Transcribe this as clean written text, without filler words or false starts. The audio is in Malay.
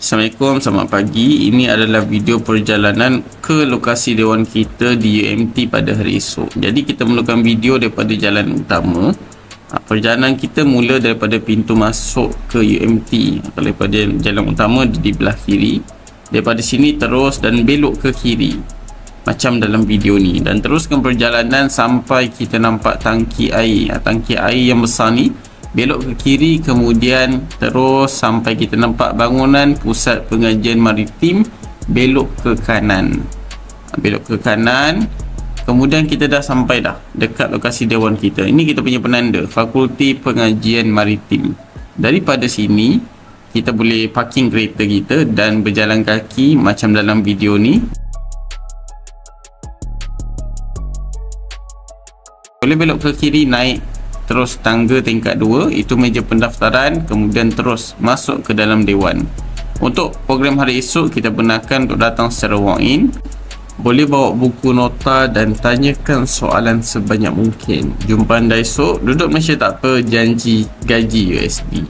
Assalamualaikum, selamat pagi. Ini adalah video perjalanan ke lokasi dewan kita di UMT pada hari esok. Jadi kita memerlukan video daripada jalan utama. Perjalanan kita mula daripada pintu masuk ke UMT. Daripada jalan utama di belah kiri. Daripada sini terus dan belok ke kiri, macam dalam video ni, dan teruskan perjalanan sampai kita nampak tangki air. Tangki air yang besar ni, belok ke kiri, kemudian terus sampai kita nampak bangunan pusat pengajian maritim, belok ke kanan. Belok ke kanan, kemudian kita dah sampai dah dekat lokasi dewan kita. Ini kita punya penanda Fakulti Pengajian Maritim. Daripada sini kita boleh parking kereta kita dan berjalan kaki macam dalam video ni. Boleh belok ke kiri, naik terus tangga tingkat 2, itu meja pendaftaran, kemudian terus masuk ke dalam dewan. Untuk program hari esok, kita benarkan untuk datang secara walk-in. Boleh bawa buku nota dan tanyakan soalan sebanyak mungkin. Jumpa anda esok. Duduk Malaysia tak apa, janji gaji USD.